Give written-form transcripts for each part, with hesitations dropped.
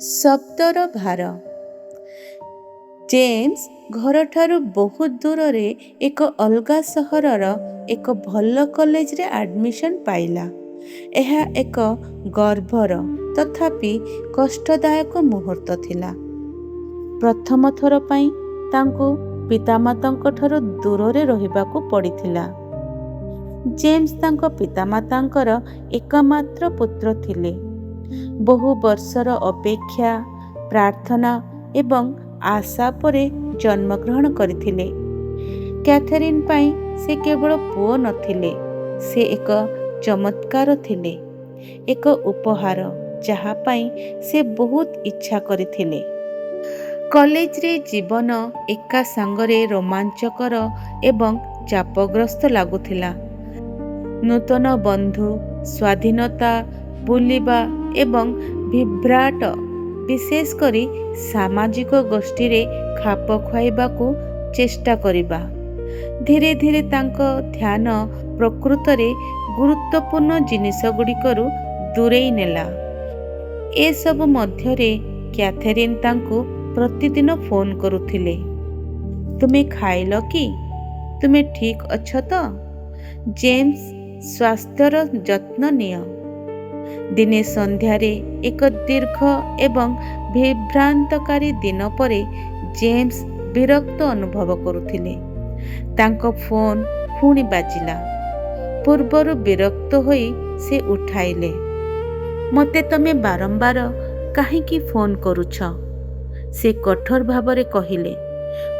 ଶବ୍ଦର ଭାର। ଜେମ୍ସ ଘରଠାରୁ ବହୁତ ଦୂରରେ ଏକ ଅଲଗା ସହରର ଏକ ଭଲ କଲେଜରେ ଆଡମିସନ୍ ପାଇଲା। ଏହା ଏକ ଗର୍ବର ତଥାପି କଷ୍ଟଦାୟକ ମୁହୂର୍ତ୍ତ ଥିଲା। ପ୍ରଥମ ଥର ପାଇଁ ତାଙ୍କୁ ପିତାମାତାଙ୍କଠାରୁ ଦୂରରେ ରହିବାକୁ ପଡ଼ିଥିଲା। ଜେମ୍ସ ତାଙ୍କ ପିତାମାତାଙ୍କର ଏକମାତ୍ର ପୁତ୍ର ଥିଲେ। ବହୁ ବର୍ଷର ଅପେକ୍ଷା, ପ୍ରାର୍ଥନା ଏବଂ ଆଶା ପରେ ଜନ୍ମଗ୍ରହଣ କରିଥିଲେ। କ୍ୟାଥେରିନ୍ ପାଇଁ ସେ କେବଳ ପୁଅ ନଥିଲେ, ସେ ଏକ ଚମତ୍କାର ଥିଲେ, ଏକ ଉପହାର ଯାହା ପାଇଁ ସେ ବହୁତ ଇଚ୍ଛା କରିଥିଲେ। କଲେଜରେ ଜୀବନ ଏକା ସାଙ୍ଗରେ ରୋମାଞ୍ଚକର ଏବଂ ଚାପଗ୍ରସ୍ତ ଲାଗୁଥିଲା। ନୂତନ ବନ୍ଧୁ, ସ୍ୱାଧୀନତା, ବୁଲିବା ଏବଂ ବିଭ୍ରାଟ, ବିଶେଷ କରି ସାମାଜିକ ଗୋଷ୍ଠୀରେ ଖାପ ଖୁଆଇବାକୁ ଚେଷ୍ଟା କରିବା, ଧୀରେ ଧୀରେ ତାଙ୍କ ଧ୍ୟାନ ପ୍ରକୃତରେ ଗୁରୁତ୍ୱପୂର୍ଣ୍ଣ ଜିନିଷଗୁଡ଼ିକରୁ ଦୂରେଇ ନେଲା। ଏସବୁ ମଧ୍ୟରେ କ୍ୟାଥେରିନ୍ ତାଙ୍କୁ ପ୍ରତିଦିନ ଫୋନ୍ କରୁଥିଲେ। ତୁମେ ଖାଇଲ କି? ତୁମେ ଠିକ୍ ଅଛ ତ? ଜେମ୍ସ, ସ୍ୱାସ୍ଥ୍ୟର ଯତ୍ନ ନିଅ। ଦିନେ ସନ୍ଧ୍ୟାରେ ଏକ ଦୀର୍ଘ ଏବଂ ବିଭ୍ରାନ୍ତକାରୀ ଦିନ ପରେ ଜେମ୍ସ ବିରକ୍ତ ଅନୁଭବ କରୁଥିଲେ। ତାଙ୍କ ଫୋନ୍ ପୁଣି ବାଜିଲା। ପୂର୍ବରୁ ବିରକ୍ତ ହୋଇ ସେ ଉଠାଇଲେ। ମୋତେ ତମେ ବାରମ୍ବାର କାହିଁକି ଫୋନ୍ କରୁଛ? ସେ କଠୋର ଭାବରେ କହିଲେ।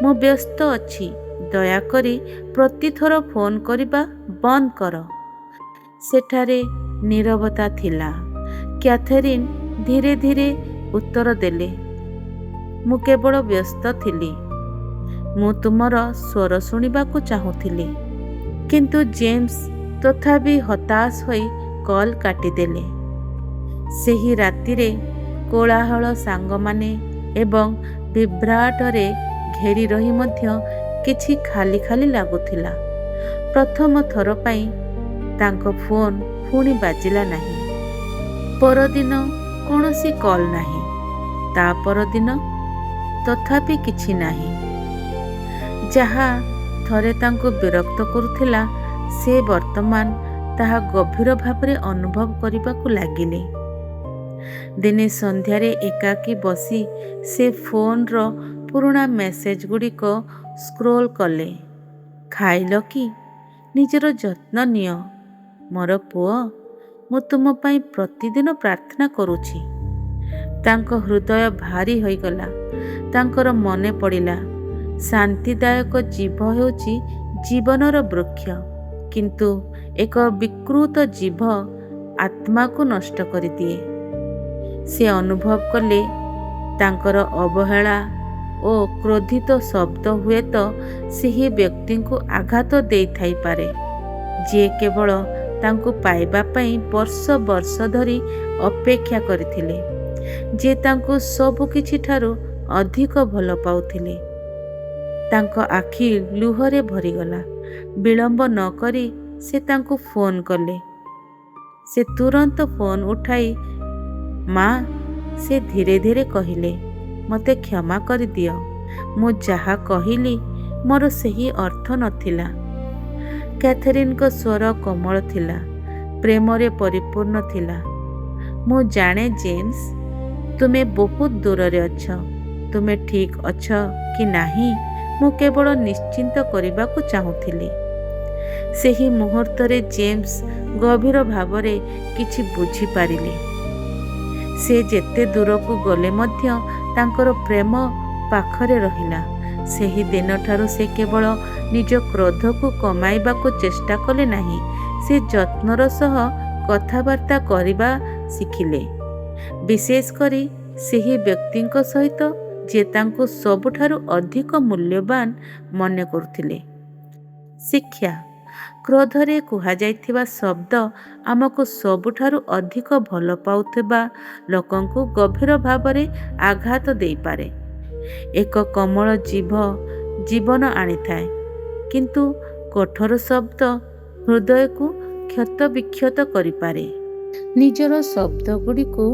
ମୁଁ ବ୍ୟସ୍ତ ଅଛି, ଦୟାକରି ପ୍ରତିଥର ଫୋନ୍ କରିବା ବନ୍ଦ କର। ସେଠାରେ ନୀରବତା ଥିଲା। କ୍ୟାଥେରିନ୍ ଧୀରେ ଧୀରେ ଉତ୍ତର ଦେଲେ, ମୁଁ କେବଳ ବ୍ୟସ୍ତ ଥିଲି। ମୁଁ ତୁମର ସ୍ୱର ଶୁଣିବାକୁ ଚାହୁଁଥିଲି। କିନ୍ତୁ ଜେମ୍ସ ତଥାପି ହତାଶ ହୋଇ କଲ୍ କାଟିଦେଲେ। ସେହି ରାତିରେ କୋଳାହଳ, ସାଙ୍ଗମାନେ ଏବଂ ବିଭ୍ରାଟରେ ଘେରି ରହି ମଧ୍ୟ କିଛି ଖାଲି ଖାଲି ଲାଗୁଥିଲା। ପ୍ରଥମ ଥର ପାଇଁ ତାଙ୍କ ଫୋନ୍ ପୁଣି ବାଜିଲା ନାହିଁ। ପରଦିନ କୌଣସି କଲ୍ ନାହିଁ। ତା ପରଦିନ ତଥାପି କିଛି ନାହିଁ। ଯାହା ଥରେ ତାଙ୍କୁ ବିରକ୍ତ କରୁଥିଲା, ସେ ବର୍ତ୍ତମାନ ତାହା ଗଭୀର ଭାବରେ ଅନୁଭବ କରିବାକୁ ଲାଗିଲେ। ଦିନେ ସନ୍ଧ୍ୟାରେ ଏକାକୀ ବସି ସେ ଫୋନ୍ର ପୁରୁଣା ମେସେଜଗୁଡ଼ିକ ସ୍କ୍ରୋଲ୍ କଲେ। ଖାଇଲ କି? ନିଜର ଯତ୍ନ ନିଅ ମୋର ପୁଅ। ମୁଁ ତୁମ ପାଇଁ ପ୍ରତିଦିନ ପ୍ରାର୍ଥନା କରୁଛି। ତାଙ୍କ ହୃଦୟ ଭାରୀ ହୋଇଗଲା। ତାଙ୍କର ମନେ ପଡ଼ିଲା, ଶାନ୍ତିଦାୟକ ଜୀବ ହେଉଛି ଜୀବନର ବୃକ୍ଷ, କିନ୍ତୁ ଏକ ବିକୃତ ଜୀବ ଆତ୍ମାକୁ ନଷ୍ଟ କରିଦିଏ। ସେ ଅନୁଭବ କଲେ, ତାଙ୍କର ଅବହେଳା ଓ କ୍ରୋଧିତ ଶବ୍ଦ ହୁଏତ ସେହି ବ୍ୟକ୍ତିଙ୍କୁ ଆଘାତ ଦେଇଥାଇପାରେ, ଯିଏ କେବଳ ତାଙ୍କୁ ପାଇବା ପାଇଁ ବର୍ଷ ବର୍ଷ ଧରି ଅପେକ୍ଷା କରିଥିଲେ, ଯିଏ ତାଙ୍କୁ ସବୁ କିଛିଠାରୁ ଅଧିକ ଭଲ ପାଉଥିଲେ। ତାଙ୍କ ଆଖି ଲୁହରେ ଭରିଗଲା। ବିଳମ୍ବ ନ କରି ସେ ତାଙ୍କୁ ଫୋନ୍ କଲେ। ସେ ତୁରନ୍ତ ଫୋନ୍ ଉଠାଇ, ମା, ସେ ଧୀରେ ଧୀରେ କହିଲେ, ମୋତେ କ୍ଷମା କରିଦିଅ। ମୁଁ ଯାହା କହିଲି ମୋର ସେହି ଅର୍ଥ ନଥିଲା। କ୍ୟାଥେରିନ୍‌ଙ୍କ ସ୍ୱର କୋମଳ ଥିଲା, ପ୍ରେମରେ ପରିପୂର୍ଣ୍ଣ ଥିଲା। ମୁଁ ଜାଣେ ଜେମ୍ସ, ତୁମେ ବହୁତ ଦୂରରେ ଅଛ। ତୁମେ ଠିକ୍ ଅଛ କି ନାହିଁ ମୁଁ କେବଳ ନିଶ୍ଚିନ୍ତ କରିବାକୁ ଚାହୁଁଥିଲି। ସେହି ମୁହୂର୍ତ୍ତରେ ଜେମ୍ସ ଗଭୀର ଭାବରେ କିଛି ବୁଝିପାରିଲେ। ସେ ଯେତେ ଦୂରକୁ ଗଲେ ମଧ୍ୟ ତାଙ୍କର ପ୍ରେମ ପାଖରେ ରହିଲା। ସେହି ଦିନଠାରୁ ସେ କେବଳ ନିଜ କ୍ରୋଧକୁ କମାଇବାକୁ ଚେଷ୍ଟା କଲେ ନାହିଁ, ସେ ଯତ୍ନର ସହ କଥାବାର୍ତ୍ତା କରିବା ଶିଖିଲେ, ବିଶେଷ କରି ସେହି ବ୍ୟକ୍ତିଙ୍କ ସହିତ ଯିଏ ତାଙ୍କୁ ସବୁଠାରୁ ଅଧିକ ମୂଲ୍ୟବାନ ମନେ କରୁଥିଲେ। ଶିକ୍ଷା। କ୍ରୋଧରେ କୁହାଯାଇଥିବା ଶବ୍ଦ ଆମକୁ ସବୁଠାରୁ ଅଧିକ ଭଲ ପାଉଥିବା ଲୋକଙ୍କୁ ଗଭୀର ଭାବରେ ଆଘାତ ଦେଇପାରେ। ଏକ କୋମଳ ଜିଭ ଜୀବନ ଆଣିଥାଏ, କିନ୍ତୁ କଠୋର ଶବ୍ଦ ହୃଦୟକୁ କ୍ଷତବିକ୍ଷତ କରିପାରେ। ନିଜର ଶବ୍ଦଗୁଡ଼ିକୁ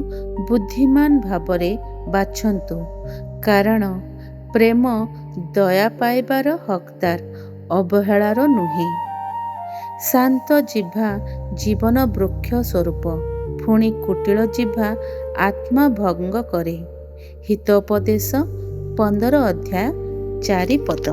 ବୁଦ୍ଧିମାନ ଭାବରେ ବାଛନ୍ତୁ, କାରଣ ପ୍ରେମ ଦୟା ପାଇବାର ହକଦାର, ଅବହେଳାର ନୁହେଁ। ଶାନ୍ତ ଜିହ୍ବା ଜୀବନ ବୃକ୍ଷ ସ୍ୱରୂପ, ପୁଣି କୁଟିଳ ଜିହ୍ବା ଆତ୍ମା ଭଙ୍ଗ କରେ। ହିତୋପଦେଶ 15 ଅଧ୍ୟାୟ 4 ପଦ।